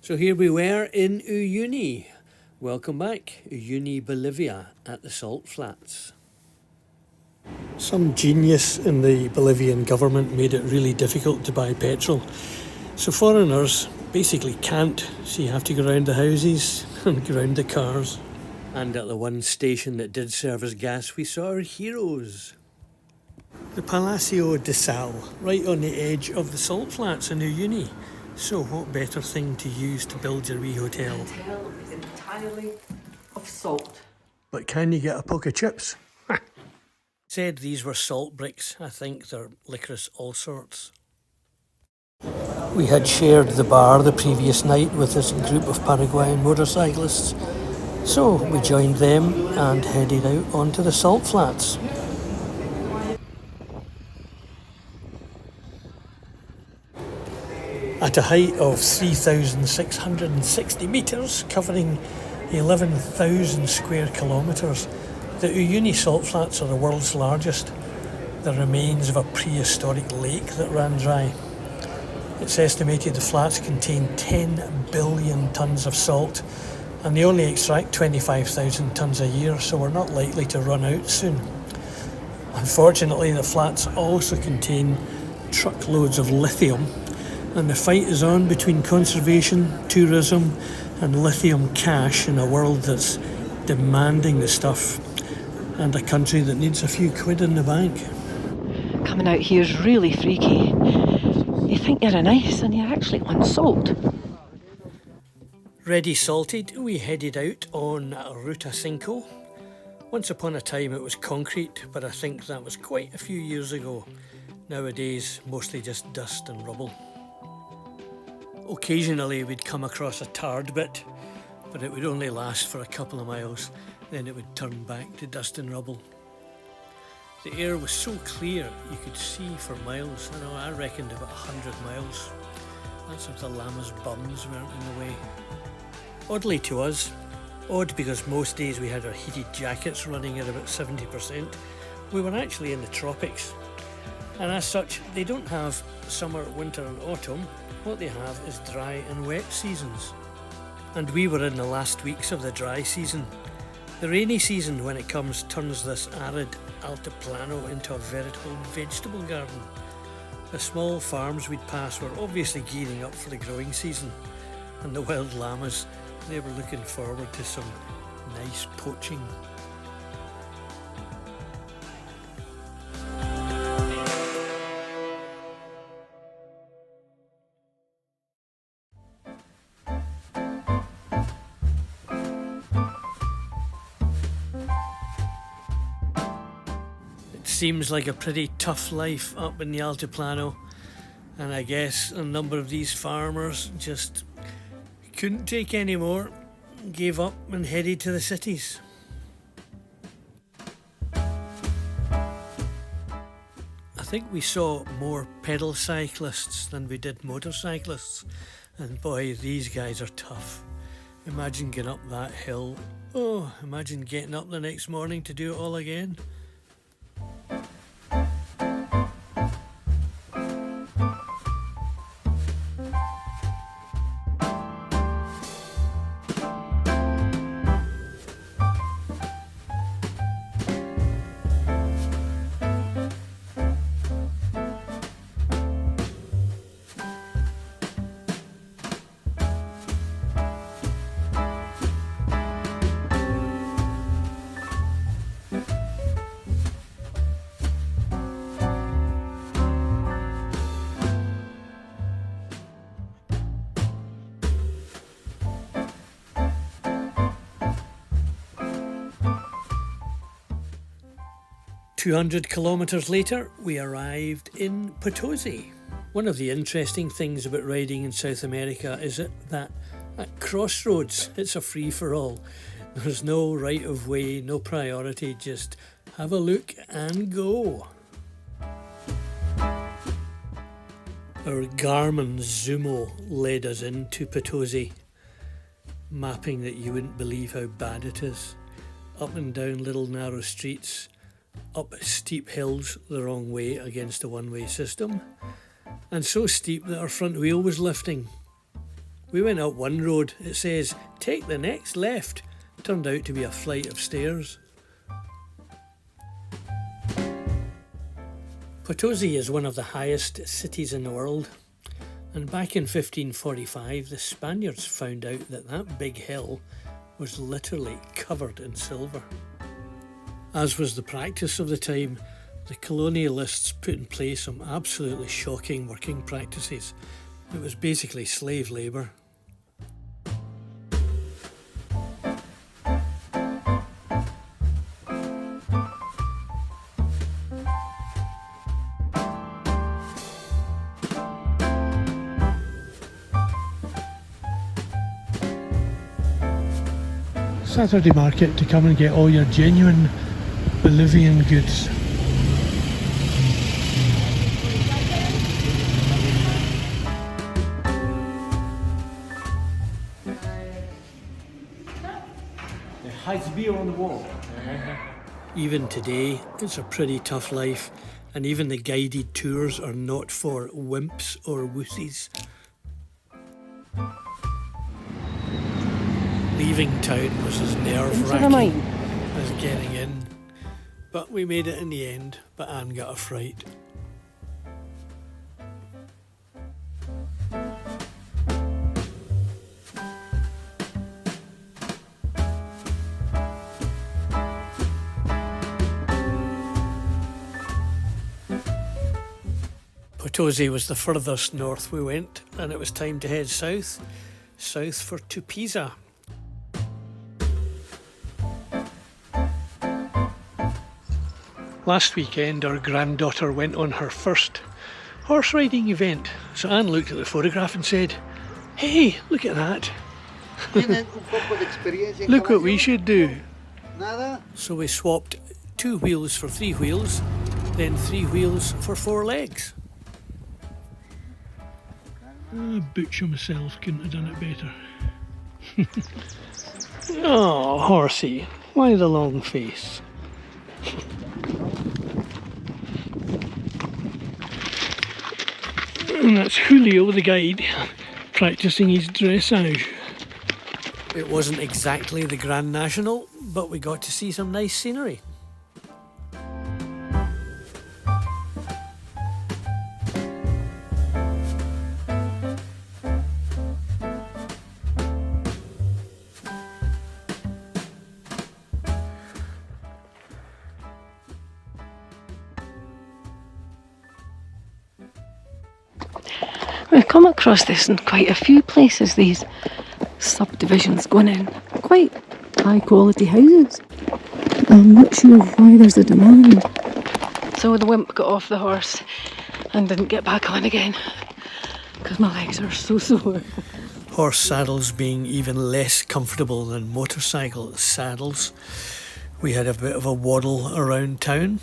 So here we were in Uyuni. Welcome back, Uyuni, Bolivia, at the Salt Flats. Some genius in the Bolivian government made it really difficult to buy petrol. So foreigners basically can't, so you have to go around the houses and go around the cars. And at the one station that did serve as gas, we saw our heroes. The Palacio de Sal, right on the edge of the Salt Flats in Uyuni. So what better thing to use to build your wee hotel? The hotel is entirely of salt. But can you get a poke of chips? Said these were salt bricks. I think they're licorice all sorts. We had shared the bar the previous night with this group of Paraguayan motorcyclists. So we joined them and headed out onto the Salt Flats. At a height of 3,660 metres, covering 11,000 square kilometres, the Uyuni Salt Flats are the world's largest, the remains of a prehistoric lake that ran dry. It's estimated the flats contain 10 billion tonnes of salt, and they only extract 25,000 tonnes a year, so we're not likely to run out soon. Unfortunately, the flats also contain truckloads of lithium, and the fight is on between conservation, tourism and lithium cash in a world that's demanding the stuff, and a country that needs a few quid in the bank. Coming out here is really freaky. You think you're in ice and you're actually on salt. Ready salted, we headed out on Ruta 5. Once upon a time it was concrete, but I think that was quite a few years ago. Nowadays, mostly just dust and rubble. Occasionally we'd come across a tarred bit, but it would only last for a couple of miles, then it would turn back to dust and rubble. The air was so clear you could see for miles. I reckoned about 100 miles. That's if the llamas' bums weren't in the way. Oddly to us, odd because most days we had our heated jackets running at about 70%, we were actually in the tropics. And as such, they don't have summer, winter and autumn. What they have is dry and wet seasons. And we were in the last weeks of the dry season. The rainy season, when it comes, turns this arid altiplano into a veritable vegetable garden. The small farms we'd pass were obviously gearing up for the growing season, and the wild llamas, they were looking forward to some nice poaching. Seems like a pretty tough life up in the Altiplano, and I guess a number of these farmers just couldn't take any more, gave up and headed to the cities. I think we saw more pedal cyclists than we did motorcyclists, and boy, these guys are tough. Imagine getting up that hill. Oh, imagine getting up the next morning to do it all again. "200 kilometres later, we arrived in Potosi. One of the interesting things about riding in South America is that at crossroads, it's a free-for-all. There's no right of way, no priority, just have a look and go. Our Garmin Zumo led us into Potosi, mapping that you wouldn't believe how bad it is. Up and down little narrow streets, up steep hills the wrong way against a one-way system, and so steep that our front wheel was lifting. We went up one road. It says, take the next left. Turned out to be a flight of stairs. Potosi is one of the highest cities in the world. And back in 1545, the Spaniards found out that that big hill was literally covered in silver. As was the practice of the time, the colonialists put in place some absolutely shocking working practices. It was basically slave labour. Saturday market to come and get all your genuine Bolivian goods. It hides beer on the wall. Even today, it's a pretty tough life, and even the guided tours are not for wimps or wussies. Leaving town was as nerve-wracking as getting in, but we made it in the end, but Anne got a fright. Potosi was the furthest north we went, and it was time to head south for Tupiza. Last weekend, our granddaughter went on her first horse riding event. So Anne looked at the photograph and said, "Hey, look at that. Look what we should do." So we swapped 2 wheels for 3 wheels, then 3 wheels for 4 legs. Butcher myself couldn't have done it better. Oh, horsey, why the long face? And that's Julio, the guide, practicing his dressage. It wasn't exactly the Grand National, but we got to see some nice scenery. We've come across this in quite a few places, these subdivisions going in. Quite high quality houses. I'm not sure why there's a demand. So the wimp got off the horse and didn't get back on again because my legs are so sore. Horse saddles being even less comfortable than motorcycle saddles. We had a bit of a waddle around town.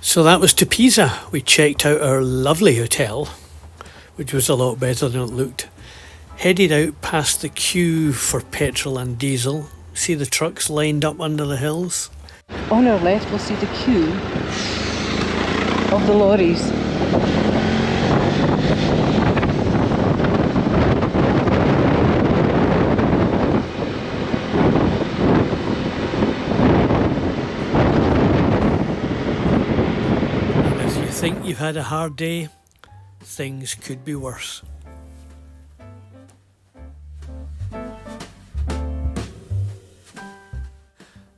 So that was Tupiza. We checked out our lovely hotel, which was a lot better than it looked. Headed out past the queue for petrol and diesel. See the trucks lined up under the hills? On our left we'll see the queue of the lorries. Think you've had a hard day? Things could be worse.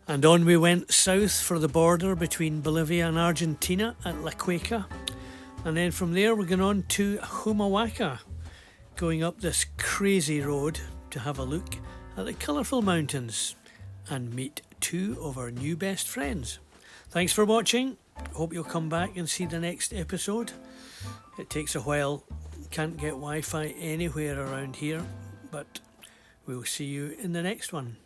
And on we went south for the border between Bolivia and Argentina at La Cueca. And then from there we're going on to Humahuaca, going up this crazy road to have a look at the colourful mountains and meet 2 of our new best friends. Thanks for watching. Hope you'll come back and see the next episode. It takes a while. Can't get Wi-Fi anywhere around here, but we'll see you in the next one.